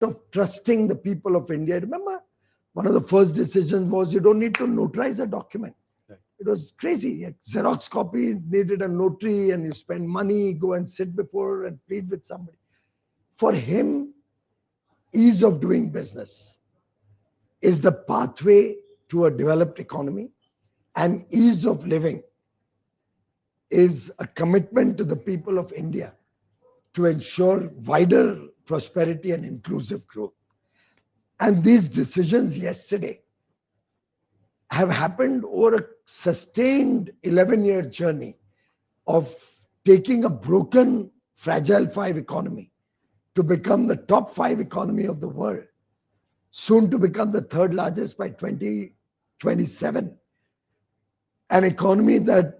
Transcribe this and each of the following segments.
of trusting the people of India. Remember, one of the first decisions was you don't need to notarize a document. Right. It was crazy. A Xerox copy needed a notary and you spend money, go and sit before and plead with somebody. For him, ease of doing business is the pathway to a developed economy, and ease of living is a commitment to the people of India to ensure wider prosperity and inclusive growth. And these decisions yesterday have happened over a sustained 11-year journey of taking a broken, fragile 5 economy to become the top 5 economy of the world, soon to become the 3rd largest by 2027. An economy that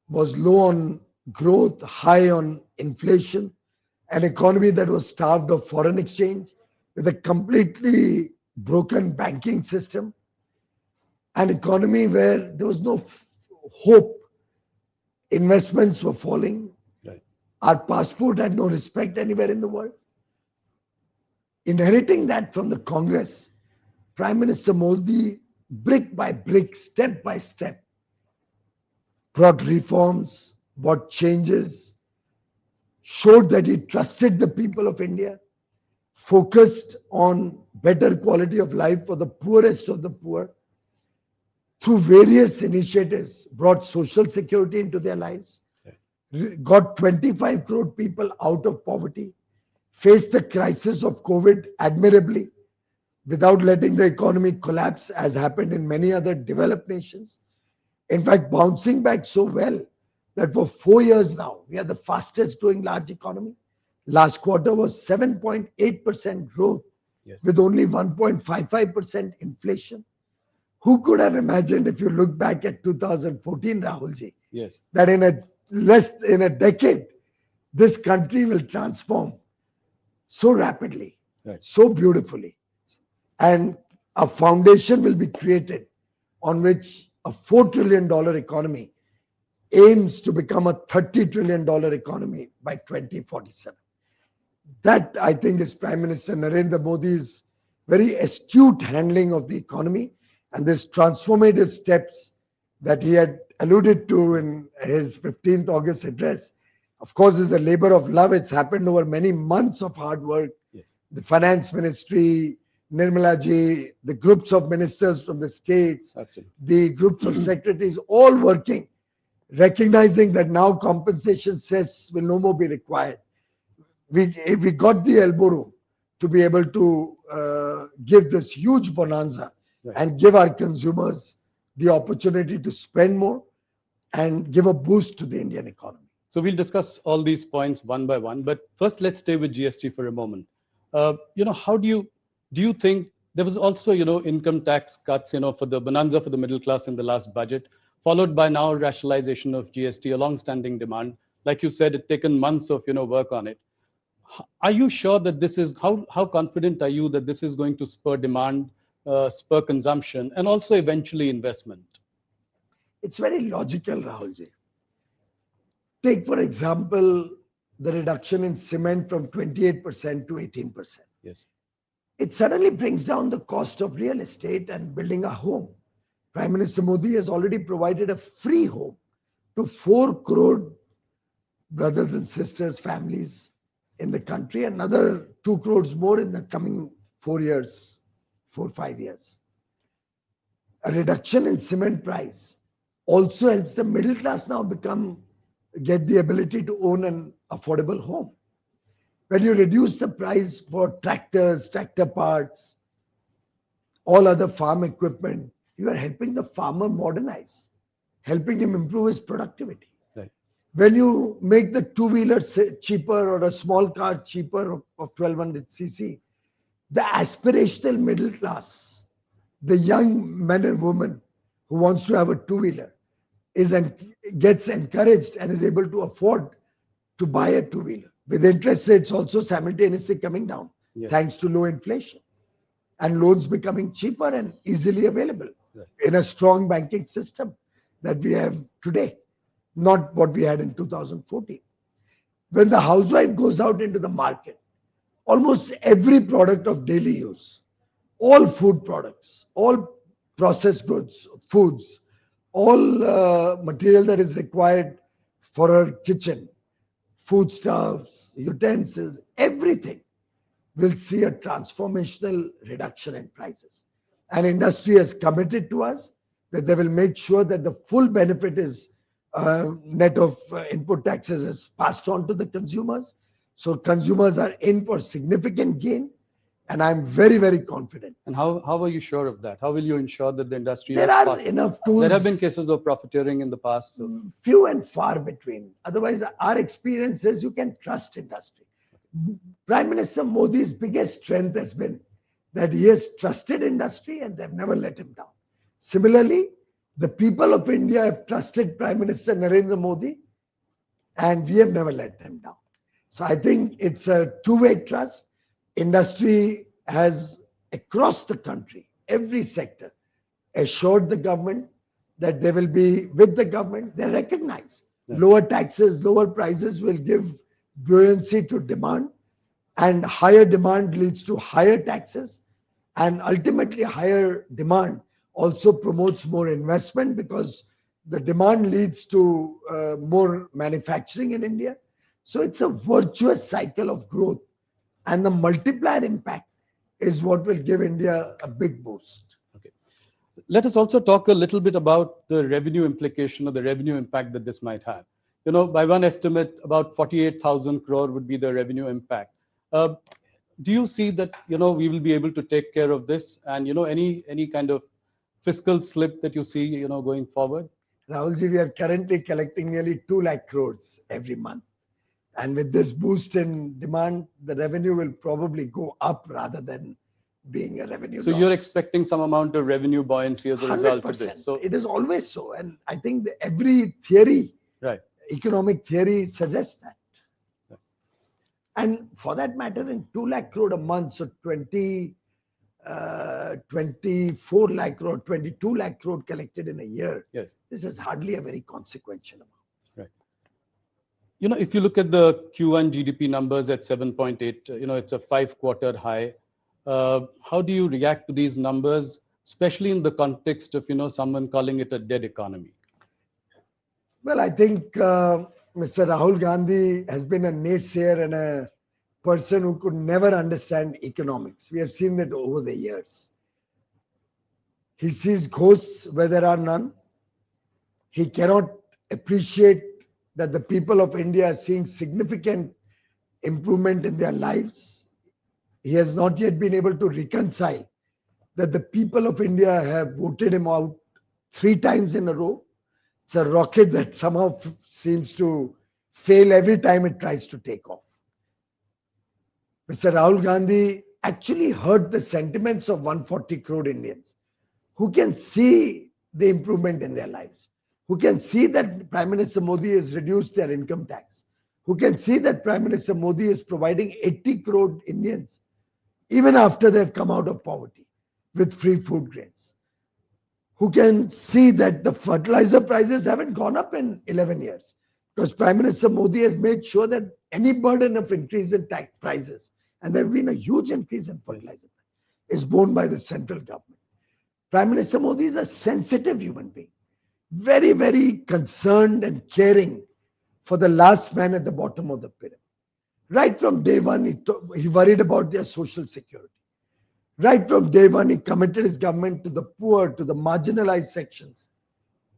was low on growth, high on inflation, an economy that was starved of foreign exchange, with a completely broken banking system, an economy where there was no hope, investments were falling, Right. Our passport had no respect anywhere in the world. Inheriting that from the Congress, Prime Minister Modi, brick by brick, step by step, brought reforms, brought changes, showed that he trusted the people of India, focused on better quality of life for the poorest of the poor, through various initiatives, brought social security into their lives, got 25 crore people out of poverty, faced the crisis of COVID admirably, without letting the economy collapse as happened in many other developed nations. In fact, bouncing back so well that for 4 years now, we are the fastest growing large economy. Last quarter was 7.8% growth, Yes. with only 1.55% inflation. Who could have imagined, if you look back at 2014, Rahulji, Yes. that in a decade, this country will transform so rapidly, Right. so beautifully, and a foundation will be created on which a $4 trillion economy aims to become a $30 trillion economy by 2047. That, I think, is Prime Minister Narendra Modi's very astute handling of the economy, and this transformative steps that he had alluded to in his 15th August address, of course, is a labor of love. It's happened over many months of hard work. Yes. The Finance Ministry, Nirmala ji, the groups of ministers from the states, Absolutely. the groups of secretaries, all working, recognizing that now compensation cess will no more be required. We got the elbow room to be able to give this huge bonanza, Right. and give our consumers the opportunity to spend more and give a boost to the Indian economy. So we'll discuss all these points one by one. But first, let's stay with GST for a moment. How do you think there was also, income tax cuts, for the bonanza for the middle class in the last budget, followed by now rationalization of GST, a long-standing demand. Like you said, it's taken months of, work on it. Are you sure that this is, how confident are you that this is going to spur demand, spur consumption, and also eventually investment? It's very logical, Rahulji. Take, for example, the reduction in cement from 28% to 18%. Yes. It suddenly brings down the cost of real estate and building a home. Prime Minister Modi has already provided a free home to 4 crore brothers and sisters, families in the country, another 2 crores more in the coming 4 years, 4-5 years. A reduction in cement price also helps the middle class now get the ability to own an affordable home. When you reduce the price for tractors, tractor parts, all other farm equipment, you are helping the farmer modernize, helping him improve his productivity. Right. When you make the two-wheeler cheaper or a small car cheaper of 1200 cc, the aspirational middle class, the young man and woman who wants to have a two-wheeler, gets encouraged and is able to afford to buy a two-wheeler, with interest rates also simultaneously coming down, Yes. thanks to low inflation, and loans becoming cheaper and easily available, Right. in a strong banking system that we have today, not what we had in 2014. When the housewife goes out into the market, almost every product of daily use, all food products, all processed goods, foods, all material that is required for our kitchen, foodstuffs, utensils, everything will see a transformational reduction in prices. And industry has committed to us that they will make sure that the full benefit is net of input taxes is passed on to the consumers. So consumers are in for significant gain, and I'm very, very confident. And how are you sure of that? How will you ensure that the industry There is are passed? enough tools. There have been cases of profiteering in the past. So. Few and far between. Otherwise, our experience is you can trust industry. Prime Minister Modi's biggest strength has been that he has trusted industry and they've never let him down. Similarly, the people of India have trusted Prime Minister Narendra Modi and we have never let them down. So I think it's a two-way trust. Industry has, across the country, every sector, assured the government that they will be with the government. They recognize lower taxes, lower prices will give buoyancy to demand, and higher demand leads to higher taxes, and ultimately higher demand also promotes more investment because the demand leads to more manufacturing in India. So it's a virtuous cycle of growth, and the multiplier impact is what will give India a big boost. Okay. Let us also talk a little bit about the revenue implication or the revenue impact that this might have. You know, by one estimate, about 48,000 crore would be the revenue impact. Do you see that, you know, we will be able to take care of this, and, you know, any kind of fiscal slip that you see, you know, going forward? Rahulji, we are currently collecting nearly 2 lakh crores every month. And with this boost in demand, the revenue will probably go up rather than being a revenue So loss. you're expecting some amount of revenue buoyancy as a result of this. So it is always so. And I think that every theory, right, economic theory suggests that. Right. And for that matter, in 2 lakh crore a month, so 24 lakh crore, 22 lakh crore collected in a year. Yes. This is hardly a very consequential amount. Right. You know, if you look at the Q1 GDP numbers at 7.8, you know, it's a 5-quarter high. How do you react to these numbers, especially in the context of, you know, someone calling it a dead economy? Well, I think Mr. Rahul Gandhi has been a naysayer and a person who could never understand economics. We have seen that over the years. He sees ghosts where there are none. He cannot appreciate that the people of India are seeing significant improvement in their lives. He has not yet been able to reconcile that the people of India have voted him out 3 times in a row. It's a rocket that somehow seems to fail every time it tries to take off. Mr. Rahul Gandhi actually hurt the sentiments of 140 crore Indians who can see the improvement in their lives, who can see that Prime Minister Modi has reduced their income tax, who can see that Prime Minister Modi is providing 80 crore Indians, even after they've come out of poverty, with free food grains, who can see that the fertilizer prices haven't gone up in 11 years, because Prime Minister Modi has made sure that any burden of increase in tax prices, and there has been a huge increase in fertilizer, is borne by the central government. Prime Minister Modi is a sensitive human being, very, very concerned and caring for the last man at the bottom of the pyramid. Right from day one, he worried about their social security. Right from day one, he committed his government to the poor, to the marginalized sections,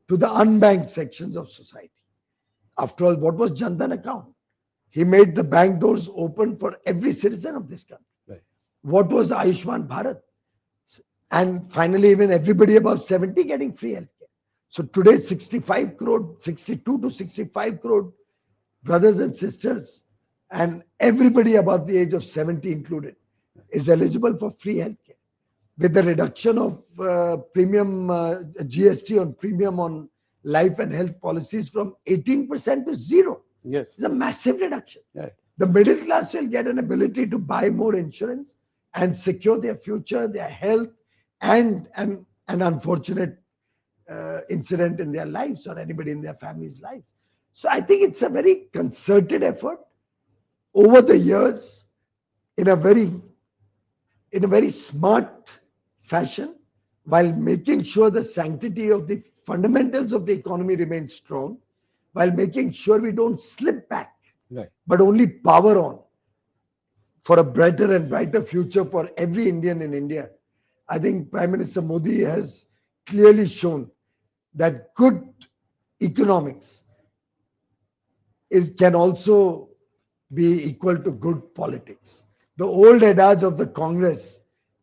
to the unbanked sections of society. After all, what was Jan Dhan account? He made the bank doors open for every citizen of this country. Right. What was Ayushman Bharat? And finally, even everybody above 70 getting free healthcare. So today, 65 crore, 62 to 65 crore brothers and sisters, and everybody above the age of 70 included, is eligible for free healthcare. With the reduction of premium GST on premium on life and health policies from 18% to 0. Yes. It's a massive reduction. Right. The middle class will get an ability to buy more insurance and secure their future, their health, and an unfortunate incident in their lives or anybody in their family's lives. So I think it's a very concerted effort. Over the years, in a very smart fashion, while making sure the sanctity of the fundamentals of the economy remains strong, while making sure we don't slip back, Right. but only power on for a brighter and brighter future for every Indian in India. I think Prime Minister Modi has clearly shown that good economics can also be equal to good politics. The old adage of the Congress,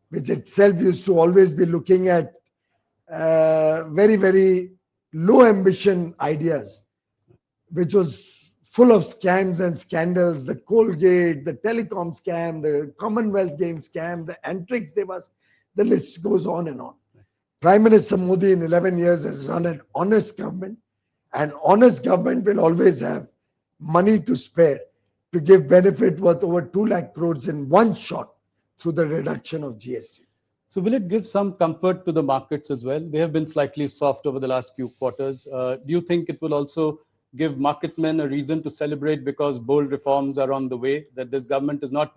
which itself used to always be looking at very, very low ambition ideas, which was full of scams and scandals, the Colgate, the telecom scam, the Commonwealth Games scam, the Antrix Devas, the list goes on and on. Prime Minister Modi in 11 years has run an honest government, and honest government will always have money to spare to give benefit worth over 2 lakh crores in one shot through the reduction of GST. So will it give some comfort to the markets as well? They have been slightly soft over the last few quarters. Do you think it will also give market men a reason to celebrate because bold reforms are on the way, that this government is not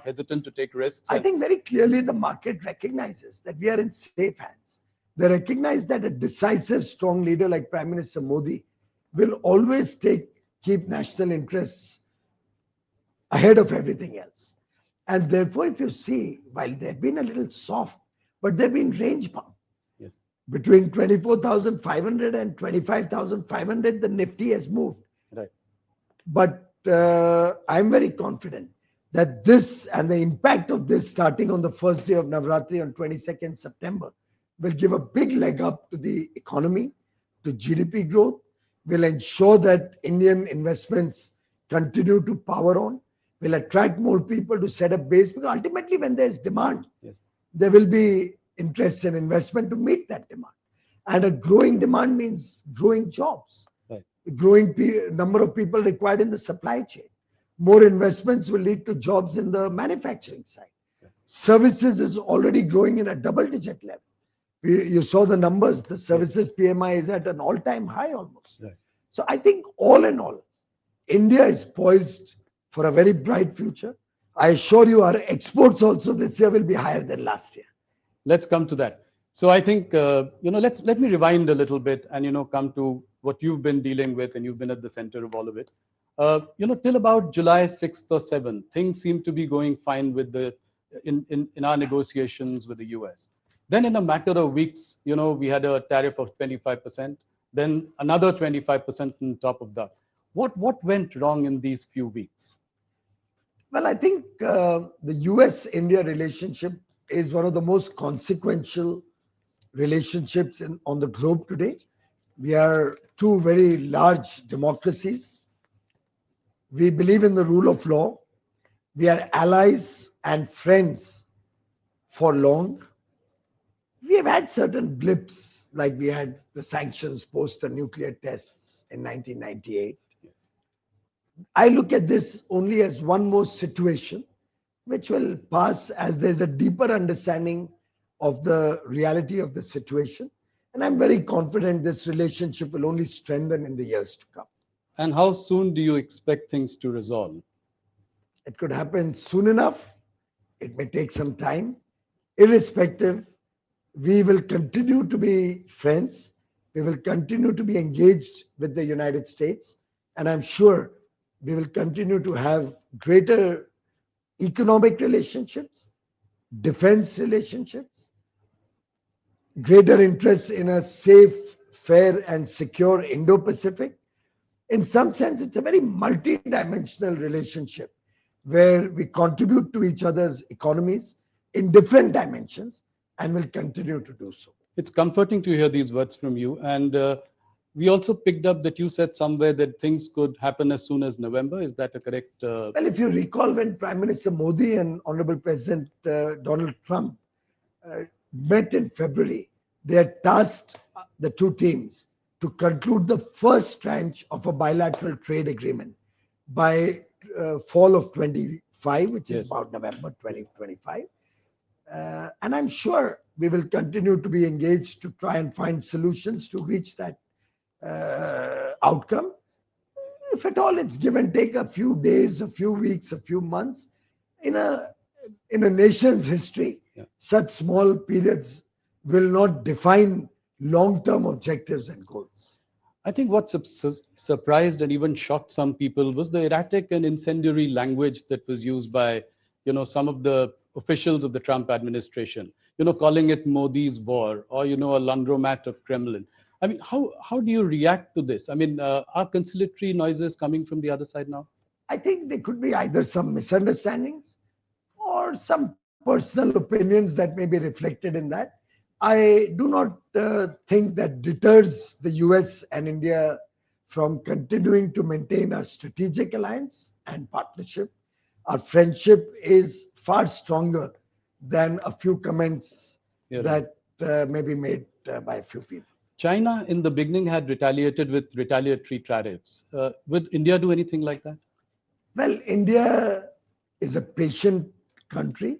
hesitant to take risks? I think very clearly the market recognizes that we are in safe hands. They recognize that a decisive, strong leader like Prime Minister Modi will always keep national interests ahead of everything else. And therefore, if you see, while they've been a little soft, but they've been range bound. Yes. Between 24,500 and 25,500, the Nifty has moved. Right. But I'm very confident that this and the impact of this starting on the first day of Navratri on 22nd September will give a big leg up to the economy, to GDP growth, will ensure that Indian investments continue to power on, will attract more people to set up base, because ultimately when there's demand, yes, there will be interest and investment to meet that demand. And a growing demand means growing jobs, right, growing number of people required in the supply chain. More investments will lead to jobs in the manufacturing side. right. Services is already growing in a double-digit level. You saw the numbers, the services PMI is at an all-time high almost. Right. So I think all in all, India is poised for a very bright future. I assure you our exports also this year will be higher than last year. Let's come to that. So I think, let me rewind a little bit and, come to what you've been dealing with, and you've been at the center of all of it. Till about July 6th or 7th, things seem to be going fine with in our negotiations with the US. Then in a matter of weeks, we had a tariff of 25%, then another 25% on top of that. What went wrong in these few weeks? Well, I think the US-India relationship is one of the most consequential relationships on the globe today. We are two very large democracies. We believe in the rule of law. We are allies and friends for long. We have had certain blips, like we had the sanctions post the nuclear tests in 1998. Yes. I look at this only as one more situation which will pass as there's a deeper understanding of the reality of the situation. And I'm very confident this relationship will only strengthen in the years to come. And how soon do you expect things to resolve? It could happen soon enough. It may take some time. Irrespective, we will continue to be friends. We will continue to be engaged with the United States. And I'm sure we will continue to have greater economic relationships, defense relationships, greater interest in a safe, fair, and secure Indo-Pacific. In some sense, it's a very multi-dimensional relationship where we contribute to each other's economies in different dimensions and will continue to do so. It's comforting to hear these words from you. And we also picked up that you said somewhere that things could happen as soon as November. Is that a correct? Well, if you recall, when Prime Minister Modi and Honorable President Donald Trump met in February, they had tasked the two teams to conclude the first tranche of a bilateral trade agreement by fall of 25, which is about November 2025. And I'm sure we will continue to be engaged to try and find solutions to reach that outcome. If at all it's give and take a few days, a few weeks, a few months, In a nation's history, Yeah. such small periods will not define long-term objectives and goals. I think what surprised and even shocked some people was the erratic and incendiary language that was used by, some of the officials of the Trump administration, calling it Modi's war or, a laundromat of Kremlin. I mean, how do you react to this? I mean, are conciliatory noises coming from the other side now? I think there could be either some misunderstandings or some personal opinions that may be reflected in that. I do not think that deters the US and India from continuing to maintain our strategic alliance and partnership. Our friendship is far stronger than a few comments You're right. that may be made by a few people. China, in the beginning, had retaliated with retaliatory tariffs. Would India do anything like that? Well, India is a patient country,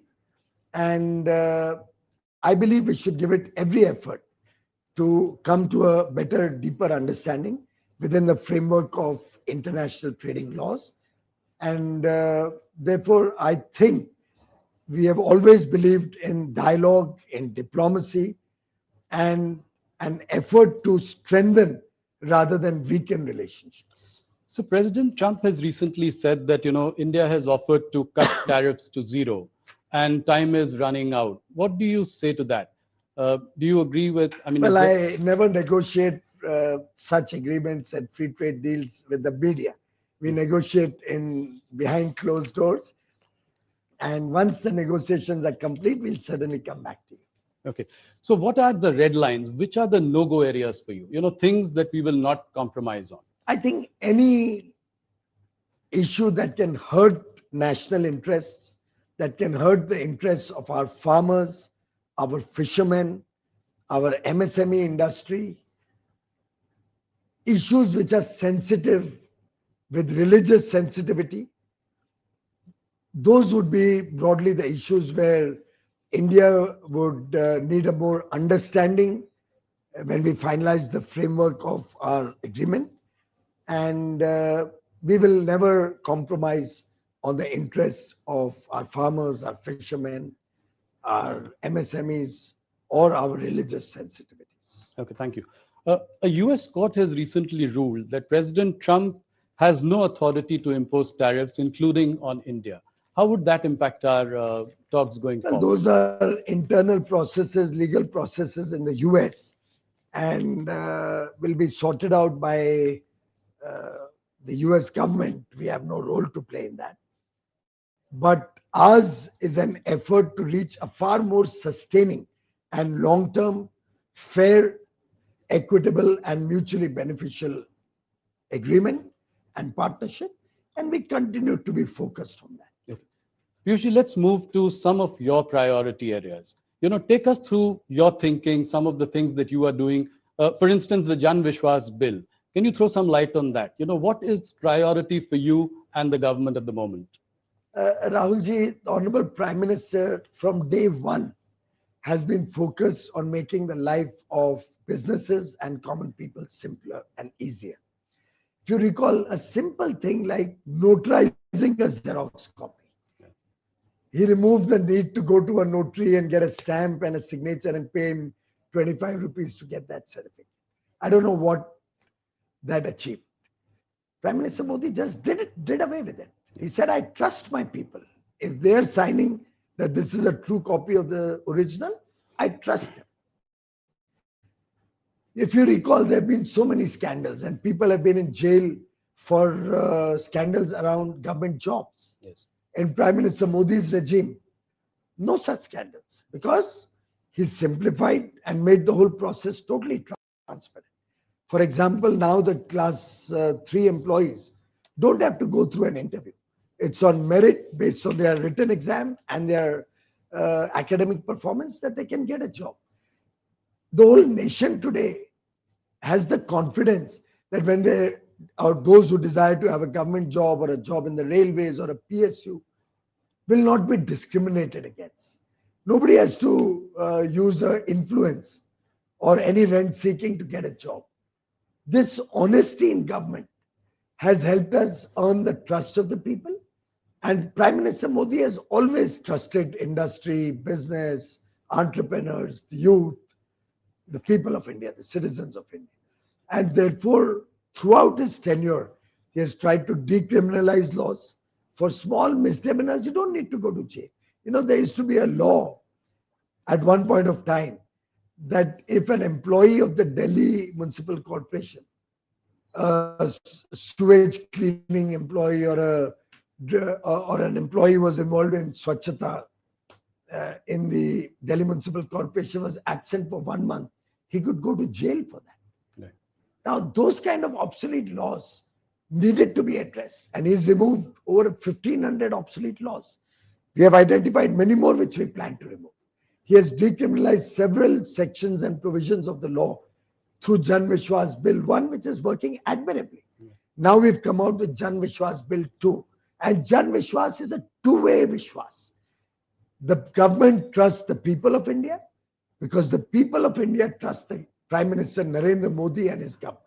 and I believe we should give it every effort to come to a better, deeper understanding within the framework of international trading laws. And therefore, I think we have always believed in dialogue, in diplomacy, and an effort to strengthen rather than weaken relationships. So President Trump has recently said that, India has offered to cut tariffs to zero and time is running out. What do you say to that? Do you agree with, I mean, Well, I never negotiate such agreements and free trade deals with the media. We negotiate in behind closed doors. And once the negotiations are complete, we'll certainly come back to you. Okay. So what are the red lines? Which are the no-go areas for you? Things that we will not compromise on. I think any issue that can hurt national interests, that can hurt the interests of our farmers, our fishermen, our MSME industry, issues which are sensitive with religious sensitivity, those would be broadly the issues where India would need a more understanding when we finalize the framework of our agreement. And we will never compromise on the interests of our farmers, our fishermen, our MSMEs, or our religious sensitivities. Okay, thank you. A US court has recently ruled that President Trump has no authority to impose tariffs, including on India. How would that impact our talks going Well, forward? those are internal processes, legal processes in the US, and will be sorted out by the US government. We have no role to play in that. But ours is an effort to reach a far more sustaining and long-term, fair, equitable, and mutually beneficial agreement and partnership, and we continue to be focused on that. Okay. Piyush, let's move to some of your priority areas. Take us through your thinking, some of the things that you are doing. For instance, the Jan Vishwas bill. Can you throw some light on that? What is priority for you and the government at the moment? Rahulji, the Honorable Prime Minister from day one has been focused on making the life of businesses and common people simpler and easier. If you recall, a simple thing like notarizing a Xerox copy. He removed the need to go to a notary and get a stamp and a signature and pay him 25 rupees to get that certificate. I don't know what that achieved. Prime Minister Modi just did away with it. He said, I trust my people. If they're signing that this is a true copy of the original, I trust them. If you recall, there have been so many scandals and people have been in jail for scandals around government jobs. Yes. In Prime Minister Modi's regime, no such scandals because he simplified and made the whole process totally transparent. For example, now the class 3 employees don't have to go through an interview. It's on merit based on their written exam and their academic performance that they can get a job. The whole nation today has the confidence that when they or those who desire to have a government job or a job in the railways or a PSU will not be discriminated against. Nobody has to use influence or any rent seeking to get a job. This honesty in government has helped us earn the trust of the people And Prime Minister Modi has always trusted industry, business, entrepreneurs, the youth, the people of India, the citizens of India. And therefore, throughout his tenure, he has tried to decriminalize laws. For small misdemeanors, you don't need to go to jail. You know, there used to be a law at one point of time that if an employee of the Delhi Municipal Corporation, a sewage cleaning employee or an employee was involved in Swachhata in the Delhi Municipal Corporation, was absent for 1 month, he could go to jail for that. Right. Now, those kind of obsolete laws needed to be addressed, and he's removed over 1,500 obsolete laws. We have identified many more which we plan to remove. He has decriminalized several sections and provisions of the law through Jan Vishwas Bill 1, which is working admirably. Now we've come out with Jan Vishwas Bill 2, and Jan Vishwas is a two-way Vishwas. The government trusts the people of India because the people of India trust the Prime Minister Narendra Modi and his government.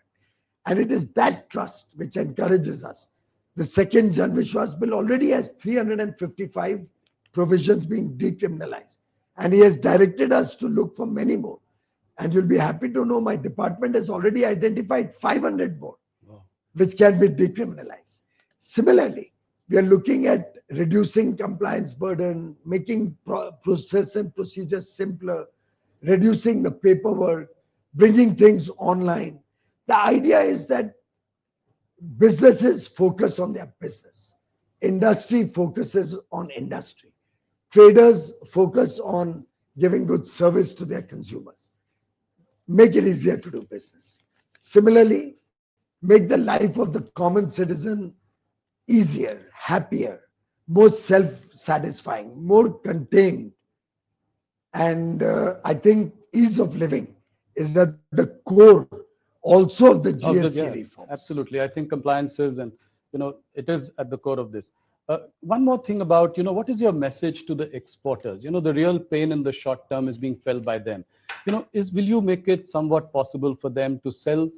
And it is that trust which encourages us. The second Jan Vishwas Bill already has 355 provisions being decriminalized. And he has directed us to look for many more. And you'll be happy to know my department has already identified 500 more, which can be decriminalized. Similarly, we are looking at reducing compliance burden, making process and procedures simpler, reducing the paperwork, bringing things online. The idea is that businesses focus on their business. Industry focuses on industry. Traders focus on giving good service to their consumers. Make it easier to do business. Similarly, make the life of the common citizen easier, happier, more self-satisfying, more contained. And I think ease of living is at the core also of the GST reforms. Absolutely. I think compliances and, it is at the core of this. One more thing about, what is your message to the exporters? The real pain in the short term is being felt by them. Will you make it somewhat possible for them to sell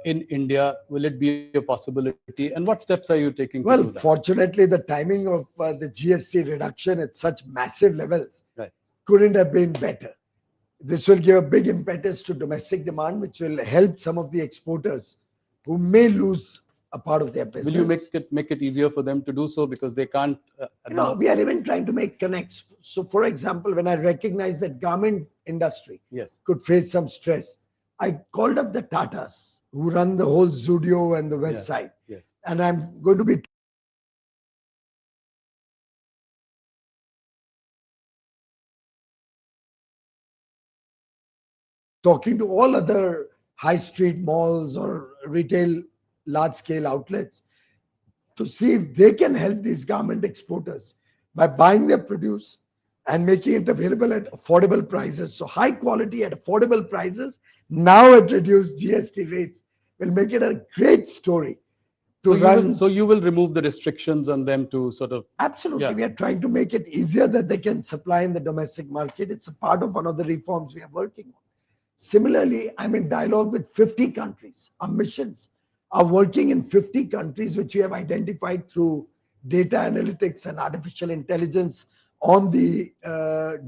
in India? Will it be a possibility? And what steps are you taking to do that? Fortunately, the timing of the GST reduction at such massive levels couldn't have been better. This will give a big impetus to domestic demand, which will help some of the exporters who may lose a part of their business. Will you make it easier for them to do so because they can't? We are even trying to make connects. So, for example, when I recognize that garment industry could face some stress, I called up the Tatas who run the whole Zudio and the West Side, and I'm going to be talking to all other high street malls or retail large-scale outlets to see if they can help these garment exporters by buying their produce and making it available at affordable prices. So high quality at affordable prices, now at reduced GST rates, will make it a great story to run. So you will remove the restrictions on them to sort of... Absolutely. We are trying to make it easier that they can supply in the domestic market. It's a part of one of the reforms we are working on. Similarly, I'm in dialogue with 50 countries. Our missions are working in 50 countries, which we have identified through data analytics and artificial intelligence on the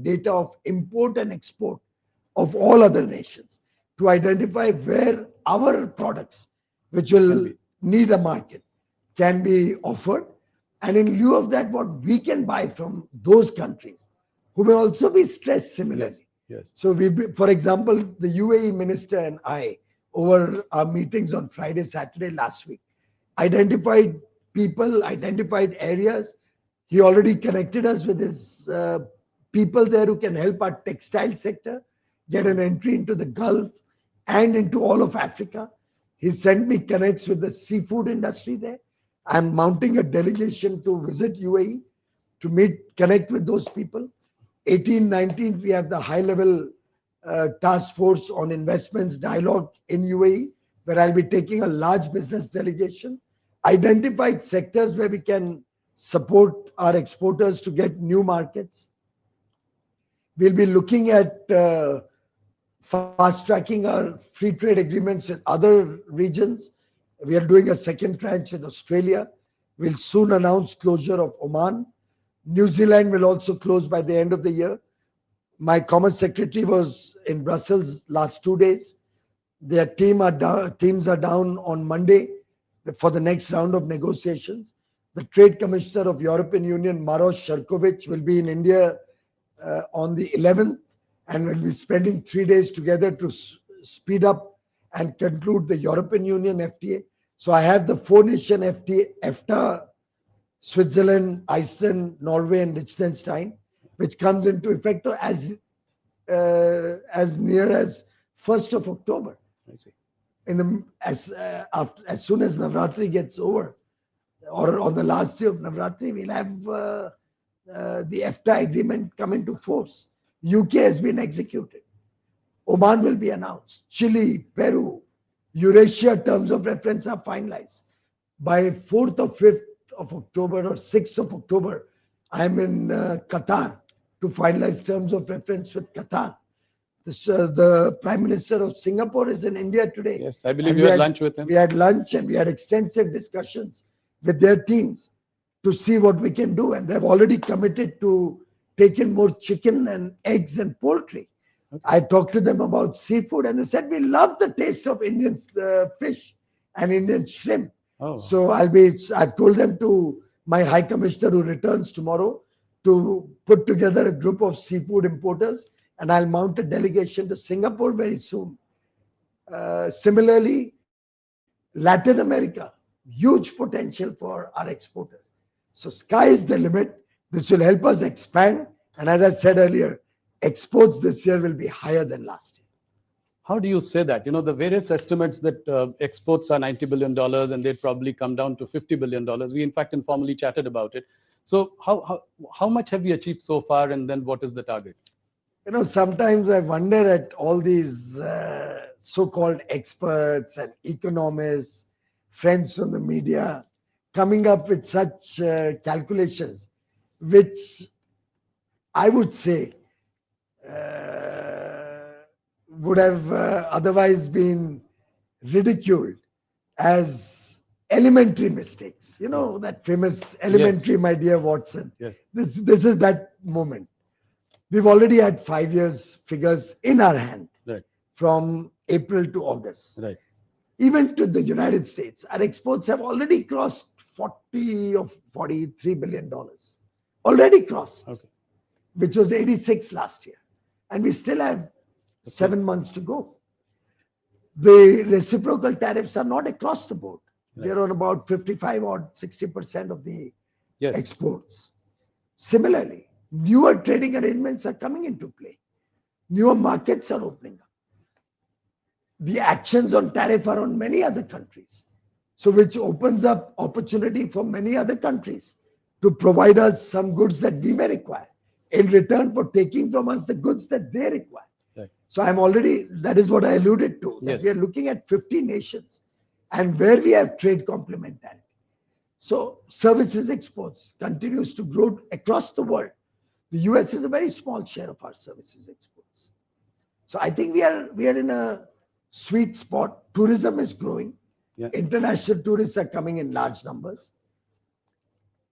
data of import and export of all other nations, to identify where our products, which will need a market, can be offered. And in lieu of that, what we can buy from those countries who may also be stressed similarly. So for example, the UAE minister and I, over our meetings on Friday, Saturday last week, identified people, identified areas. He already connected us with his people there who can help our textile sector get an entry into the Gulf and into all of Africa. He sent me connects with the seafood industry there. I'm mounting a delegation to visit UAE to connect with those people. 18, 19, we have the high-level task force on investments dialogue in UAE, where I'll be taking a large business delegation, identified sectors where we can support our exporters to get new markets. We'll be looking at fast-tracking our free trade agreements with other regions. We are doing a second tranche in Australia. We'll soon announce closure of Oman. New Zealand will also close by the end of the year. My Commerce Secretary was in Brussels last 2 days. Their teams are down on Monday for the next round of negotiations. The Trade Commissioner of European Union, Maros Sefcovic, will be in India on the 11th and will be spending 3 days together to speed up and conclude the European Union FTA. So I have the four-nation FTA, EFTA, Switzerland, Iceland, Norway, and Liechtenstein, which comes into effect as near as 1st of October. I see. As soon as Navratri gets over, or on the last day of Navratri, we'll have the EFTA agreement come into force. UK has been executed. Oman will be announced. Chile, Peru, Eurasia terms of reference are finalized. By 4th or 5th of October or 6th of October, I'm in Qatar to finalize terms of reference with Qatar. The Prime Minister of Singapore is in India today. Yes, I believe you had lunch with him. We had lunch and we had extensive discussions with their teams to see what we can do. And they've already committed to take in more chicken and eggs and poultry. Okay. I talked to them about seafood and they said, we love the taste of Indian fish and Indian shrimp. Oh. So I've told them to my High Commissioner who returns tomorrow to put together a group of seafood importers, and I'll mount a delegation to Singapore very soon. Similarly, Latin America, huge potential for our exporters. So sky is the limit. This will help us expand. And as I said earlier, exports this year will be higher than last year. How do you say that? You know, the various estimates that exports are $90 billion and they'd probably come down to $50 billion. We, in fact, informally chatted about it. So how much have we achieved so far, and then what is the target? You know, sometimes I wonder at all these so-called experts and economists, friends from the media, coming up with such calculations, which I would say would have otherwise been ridiculed as elementary mistakes. You know, that famous elementary, yes. My dear Watson. Yes. This is that moment. We've already had 5 years figures in our hand, right, from April to August. Right. Even to the United States, our exports have already crossed 40 or $43 billion. Already crossed, okay, which was 86 last year. And we still have 7 months to go. The reciprocal tariffs are not across the board. Right. They're on about 55 or 60% of the yes. exports. Similarly, newer trading arrangements are coming into play. Newer markets are opening up. The actions on tariff are on many other countries. So which opens up opportunity for many other countries to provide us some goods that we may require in return for taking from us the goods that they require. Right. So that is what I alluded to. That yes. We are looking at 50 nations and where we have trade complementarity. So services exports continues to grow across the world. The US is a very small share of our services exports. So I think we are in a sweet spot. Tourism is growing. Yeah. International tourists are coming in large numbers.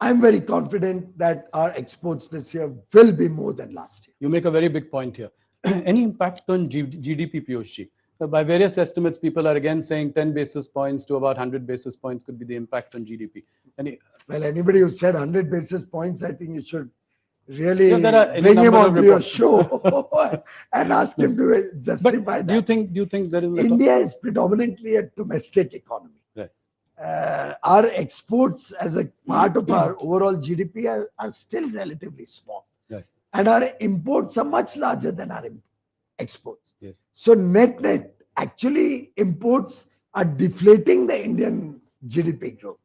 I'm very confident that our exports this year will be more than last year. You make a very big point here. Any impact on GDP, Piyush? By various estimates, people are again saying 10 basis points to about 100 basis points could be the impact on GDP. Well, anybody who said 100 basis points, I think you should really bring him on your show and ask him to justify that. Do you think there is India is predominantly a domestic economy. Right. Our exports as a part of our overall GDP are still relatively small. Right. And our imports are much larger than our exports. Yes. So net, actually imports are deflating the Indian GDP growth.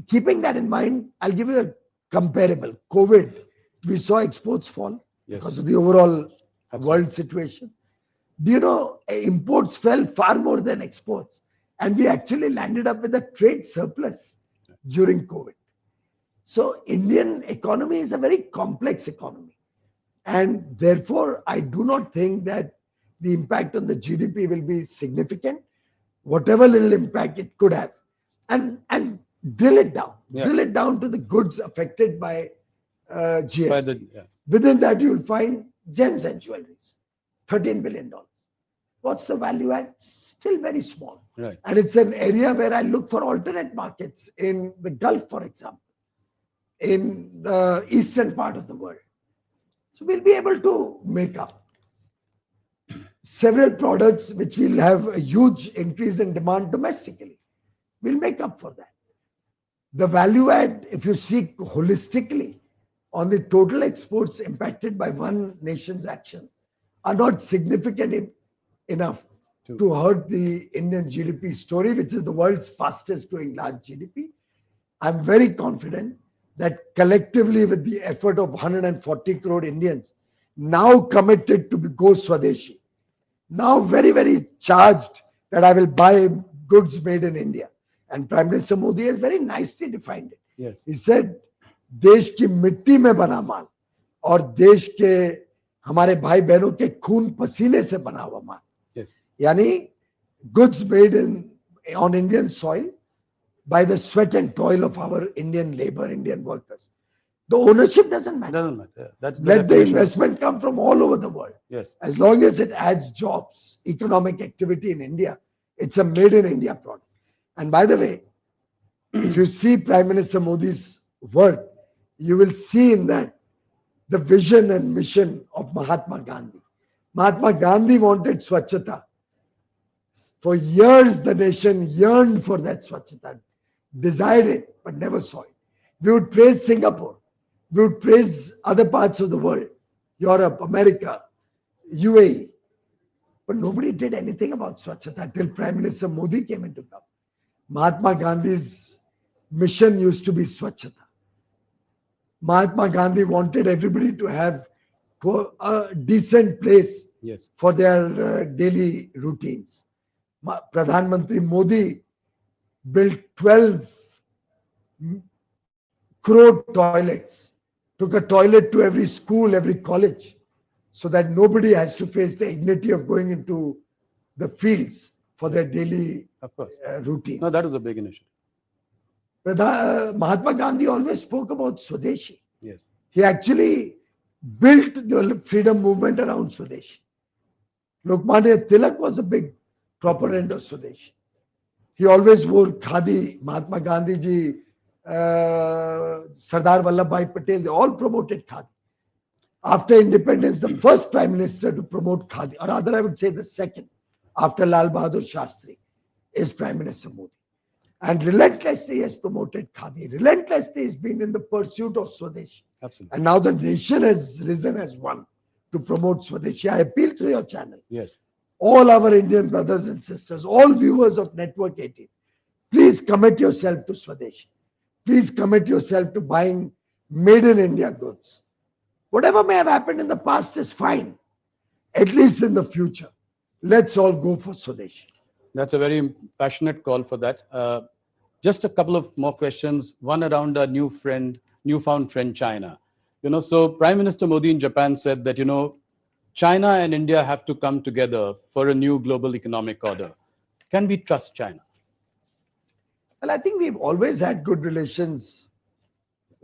Keeping that in mind, I'll give you a comparable. COVID, we saw exports fall yes. because of the overall Absolutely. World situation. Do you know, imports fell far more than exports, and we actually landed up with a trade surplus during COVID. So Indian economy is a very complex economy, and therefore I do not think that the impact on the GDP will be significant. Whatever little impact it could have, and drill it down. Yeah. Drill it down to the goods affected by GST. By the, yeah. Within that, you'll find gems and jewelries, $13 billion. What's the value add? Still very small. Right. And it's an area where I look for alternate markets in the Gulf, for example, in the eastern part of the world. So we'll be able to make up several products which will have a huge increase in demand domestically. We'll make up for that. The value add, if you see holistically on the total exports impacted by one nation's action, are not significant enough to hurt the Indian GDP story, which is the world's fastest growing large GDP. I'm very confident that collectively, with the effort of 140 crore Indians now committed to go Swadeshi, now very, very charged that I will buy goods made in India. And Prime Minister Modi has very nicely defined it. Yes. He said, देश की मिट्टी में बना माल और देश के हमारे भाई बहनों के खून पसीने से बना हुआ माल. Yes. Yani goods made on Indian soil by the sweat and toil of our Indian labor, Indian workers. The ownership doesn't matter. Doesn't matter. That's the Let the definition. investment come from all over the world. Yes. As long as it adds jobs, economic activity in India, it's a made in India product. And by the way, if you see Prime Minister Modi's work, you will see in that the vision and mission of Mahatma Gandhi. Mahatma Gandhi wanted Swachhata. For years, the nation yearned for that Swachhata, desired it, but never saw it. We would praise Singapore. We would praise other parts of the world, Europe, America, UAE. But nobody did anything about Swachhata till Prime Minister Modi came into power. Mahatma Gandhi's mission used to be Swachhata. Mahatma Gandhi wanted everybody to have a decent place Yes. for their daily routines. Pradhan Mantri Modi built 12 crore toilets, took a toilet to every school, every college, so that nobody has to face the indignity of going into the fields for their daily Of course. routines. No, that was a big initiative. Mahatma Gandhi always spoke about Swadeshi. Yes. He actually built the freedom movement around Swadeshi. Lokmanya Tilak was a big proponent of Swadeshi. He always wore khadi. Mahatma Gandhi ji, Sardar Vallabhbhai Patel, they all promoted khadi. After independence, the first prime minister to promote khadi, or rather I would say the second, after Lal Bahadur Shastri, is Prime Minister Modi. And relentlessly he has promoted khadi. Relentlessly he's been in the pursuit of Swadeshi. Absolutely. And now the nation has risen as one to promote Swadeshi. I appeal to your channel. Yes. All our Indian brothers and sisters, all viewers of Network 18, please commit yourself to Swadeshi. Please commit yourself to buying made in India goods. Whatever may have happened in the past is fine. At least in the future, let's all go for Swadeshi. That's a very passionate call for that. Just a couple of more questions. One around our newfound friend, China. So Prime Minister Modi in Japan said that, China and India have to come together for a new global economic order. Can we trust China? Well, I think we've always had good relations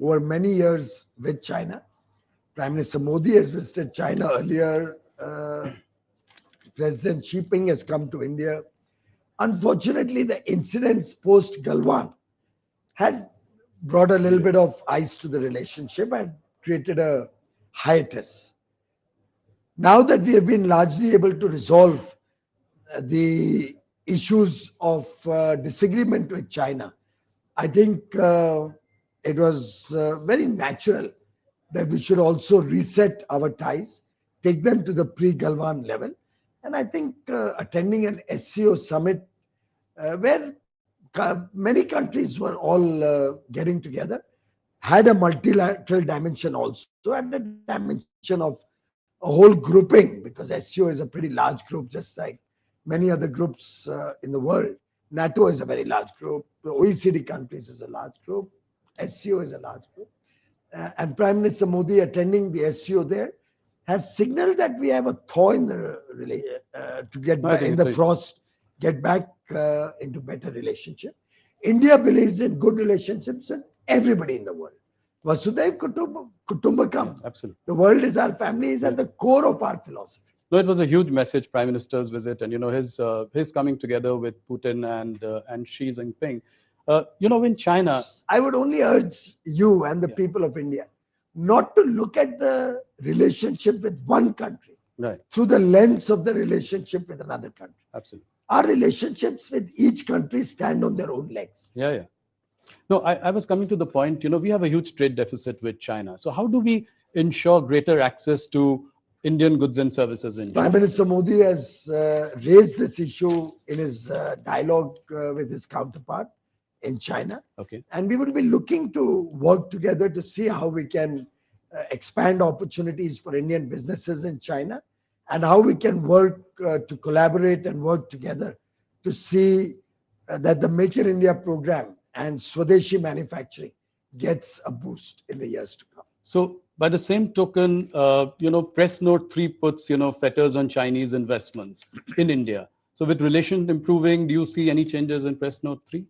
over many years with China. Prime Minister Modi has visited China earlier. President Xi Jinping has come to India. Unfortunately, the incidents post Galwan had brought a little bit of ice to the relationship and created a hiatus. Now that we have been largely able to resolve the issues of disagreement with China, I think it was very natural that we should also reset our ties, take them to the pre-Galwan level. And I think attending an SCO summit where many countries were all getting together had a multilateral dimension also, and a dimension of a whole grouping, because SCO is a pretty large group, just like many other groups in the world. NATO is a very large group. The OECD countries is a large group. SCO is a large group. And Prime Minister Modi attending the SCO there has signaled that we have a thaw in the to get back in the frost, get back into better relationship. India believes in good relationships with everybody in the world. Vasudhaiv Kutumbakam. Absolutely. The world is our family, is at the core of our philosophy. No, it was a huge message, Prime Minister's visit, and his coming together with Putin and Xi Jinping. In China, I would only urge you and the people of India not to look at the relationship with one country right? through the lens of the relationship with another country. Absolutely. Our relationships with each country stand on their own legs. Yeah. No, I was coming to the point. We have a huge trade deficit with China. So how do we ensure greater access to Indian goods and services in China? Prime Minister Modi has raised this issue in his dialogue with his counterpart in China. Okay. And we will be looking to work together to see how we can expand opportunities for Indian businesses in China and how we can work to collaborate and work together to see that the Make in India program and Swadeshi manufacturing gets a boost in the years to come. So by the same token, Press Note 3 puts, fetters on Chinese investments in India. So with relations improving, do you see any changes in Press Note 3?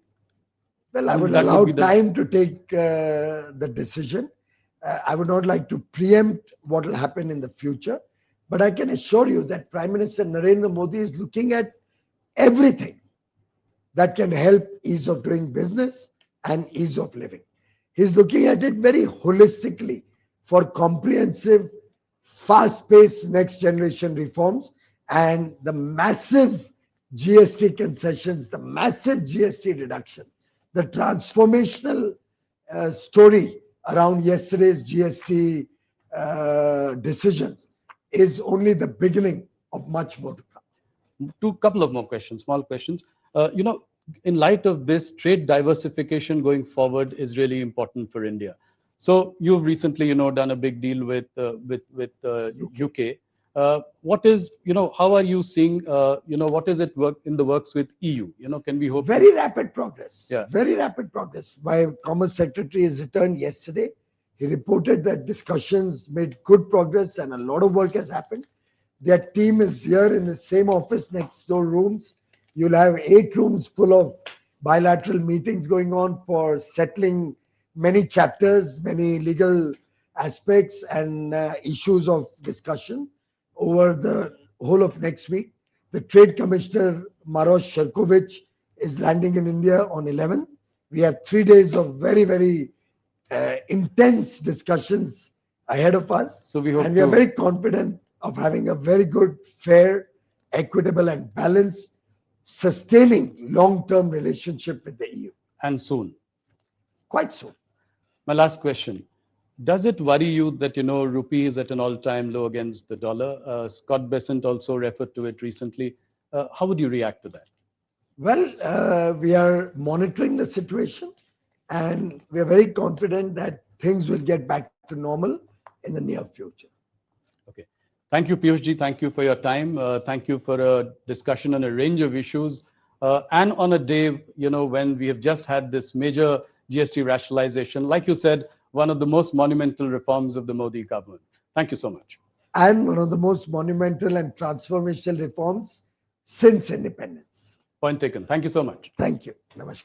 Well, I would allow time to take the decision. I would not like to preempt what will happen in the future. But I can assure you that Prime Minister Narendra Modi is looking at everything that can help ease of doing business and ease of living. He's looking at it very holistically for comprehensive, fast-paced next generation reforms and the massive GST concessions, the massive GST reduction, the transformational story around yesterday's GST decisions is only the beginning of much more to come. Couple of more questions, small questions. In light of this, trade diversification going forward is really important for India. So you've recently, done a big deal with UK. What is, how are you seeing, what is it work in the works with EU? Can we hope? Very rapid progress. Yeah. Very rapid progress. My Commerce Secretary has returned yesterday. He reported that discussions made good progress and a lot of work has happened. Their team is here in the same office, next door rooms. You'll have 8 rooms full of bilateral meetings going on for settling many chapters, many legal aspects and issues of discussion over the whole of next week. The Trade Commissioner, Maros Sherkovich, is landing in India on 11th. We have 3 days of very intense discussions ahead of us. So we hope and we are very confident of having a very good, fair, equitable and balanced, sustaining long-term relationship with the EU. And soon. Quite soon. My last question. Does it worry you that, rupee is at an all-time low against the dollar? Scott Bessent also referred to it recently. How would you react to that? Well, we are monitoring the situation and we are very confident that things will get back to normal in the near future. Okay. Thank you, Piyush ji. Thank you for your time. Thank you for a discussion on a range of issues. And on a day, when we have just had this major GST rationalization, like you said, one of the most monumental reforms of the Modi government. Thank you so much. And one of the most monumental and transformational reforms since independence. Point taken. Thank you so much. Thank you. Namaskar.